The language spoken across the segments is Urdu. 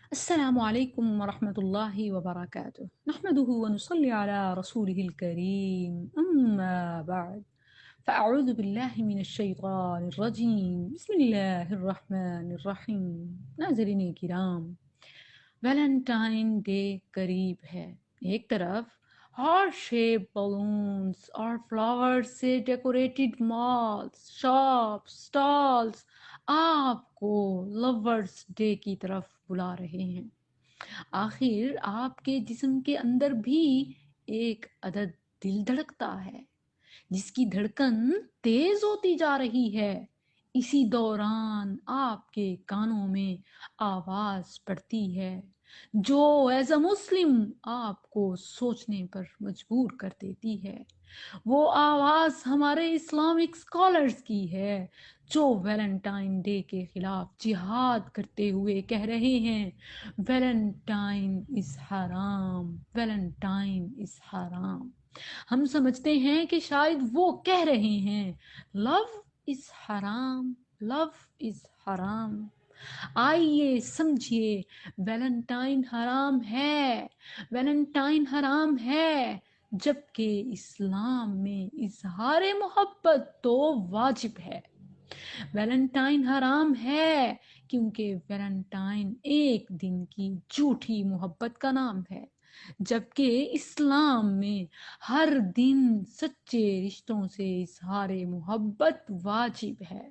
السلام عليكم ورحمة الله وبركاته. نحمده ونصلي على رسوله الكريم، أما بعد، فأعوذ بالله من الشيطان الرجيم. بسم الله الرحمن الرحیم۔ ناظرین کرام، ویلنٹائن ڈے قریب ہے۔ ایک طرف ہارٹ شیپ بلونز اور فلاورز سے ڈیکوریٹڈ مالز، شاپس، سٹالز آپ کو لورز ڈے کی طرف بلا رہے ہیں۔ آخر آپ کے جسم کے اندر بھی ایک عدد دل دھڑکتا ہے، جس کی دھڑکن تیز ہوتی جا رہی ہے۔ اسی دوران آپ کے کانوں میں آواز پڑتی ہے جو ایز اے مسلم آپ کو سوچنے پر مجبور کر دیتی ہے۔ وہ آواز ہمارے اسلامک اسکالرز کی ہے جو ویلنٹائن ڈے کے خلاف جہاد کرتے ہوئے کہہ رہے ہیں، ویلنٹائن از حرام، ویلنٹائن از حرام۔ ہم سمجھتے ہیں کہ شاید وہ کہہ رہے ہیں لو از حرام، لو از حرام۔ آئیے سمجھیے، ویلنٹائن حرام ہے، ویلنٹائن حرام ہے، جبکہ اسلام میں اظہار محبت تو واجب ہے۔ ویلنٹائن حرام ہے کیونکہ ویلنٹائن ایک دن کی جھوٹی محبت کا نام ہے، جبکہ اسلام میں ہر دن سچے رشتوں سے اظہار محبت واجب ہے۔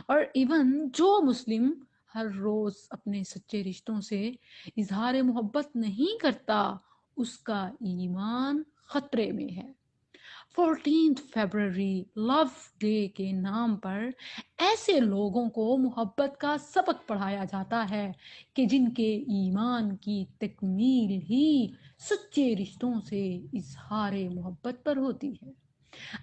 اور ایون جو مسلم ہر روز اپنے سچے رشتوں سے اظہار محبت نہیں کرتا، اس کا ایمان خطرے میں ہے۔ 14 فیبرری لو ڈے کے نام پر ایسے لوگوں کو محبت کا سبق پڑھایا جاتا ہے کہ جن کے ایمان کی تکمیل ہی سچے رشتوں سے اظہار محبت پر ہوتی ہے۔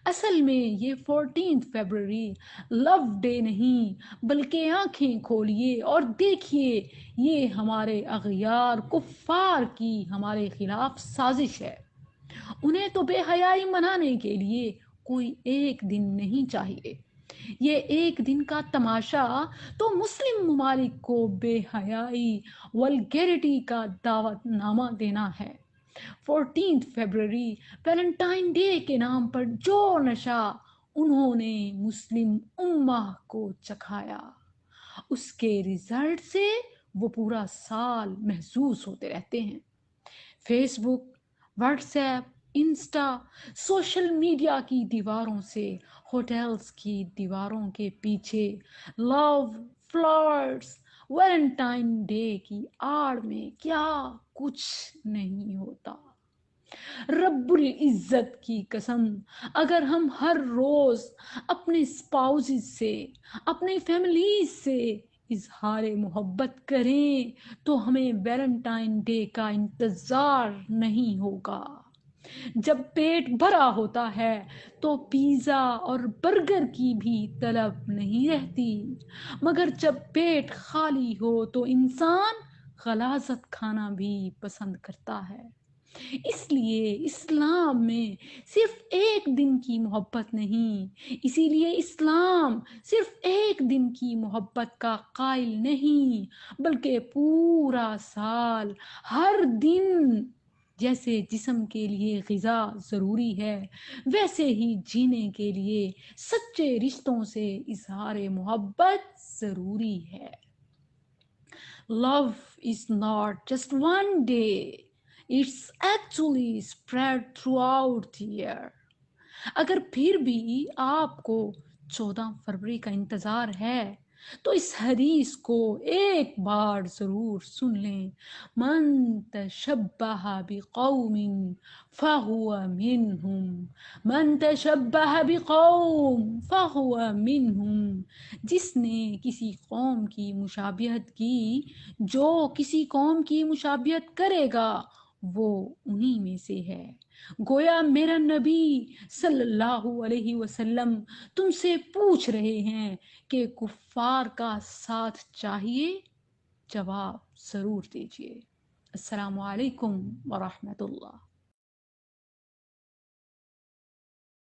اصل میں یہ 14 فیبرری لو ڈے نہیں، بلکہ آنکھیں کھولیے اور دیکھیے، یہ ہمارے اغیار کفار کی ہمارے خلاف سازش ہے۔ انہیں تو بے حیائی منانے کے لیے کوئی ایک دن نہیں چاہیے۔ یہ ایک دن کا تماشا تو مسلم ممالک کو بے حیائی، ولگیرٹی کا دعوت نامہ دینا ہے۔ 14 فیبرری ویلنٹائن ڈے کے نام پر جو نشہ انہوں نے مسلم امہ کو چکھایا، اس کے رزلٹ سے وہ پورا سال محظوظ ہوتے رہتے ہیں۔ Facebook, WhatsApp, Insta, social media کی دیواروں سے ہوٹلز کی دیواروں کے پیچھے لو، فلاورز، ویلنٹائن ڈے کی آڑ میں کیا کچھ نہیں ہوتا۔ رب العزت کی قسم، اگر ہم ہر روز اپنے اسپاؤزز سے، اپنے فیملیز سے اظہار محبت کریں تو ہمیں ویلنٹائن ڈے کا انتظار نہیں ہوگا۔ جب پیٹ بھرا ہوتا ہے تو پیزا اور برگر کی بھی طلب نہیں رہتی، مگر جب پیٹ خالی ہو تو انسان غلاظت کھانا بھی پسند کرتا ہے۔ اس لیے اسلام میں صرف ایک دن کی محبت نہیں، اسی لیے اسلام صرف ایک دن کی محبت کا قائل نہیں، بلکہ پورا سال، ہر دن۔ جیسے جسم کے لیے غذا ضروری ہے، ویسے ہی جینے کے لیے سچے رشتوں سے اظہار محبت ضروری ہے۔ Love is not just one day. It's actually spread throughout the year. اگر پھر بھی آپ کو 14 فروری کا انتظار ہے تو اس حدیث کو ایک بار ضرور سن لیں، من تشبہ بقوم فہو منہم، من تشبہ بقوم فہو منہم۔ جس نے کسی قوم کی مشابہت کی، جو کسی قوم کی مشابہت کرے گا وہ انہی میں سے ہے۔ گویا میرا نبی صلی اللہ علیہ وسلم تم سے پوچھ رہے ہیں کہ کفار کا ساتھ چاہیے؟ جواب ضرور دیجیے۔ السلام علیکم ورحمۃ اللہ۔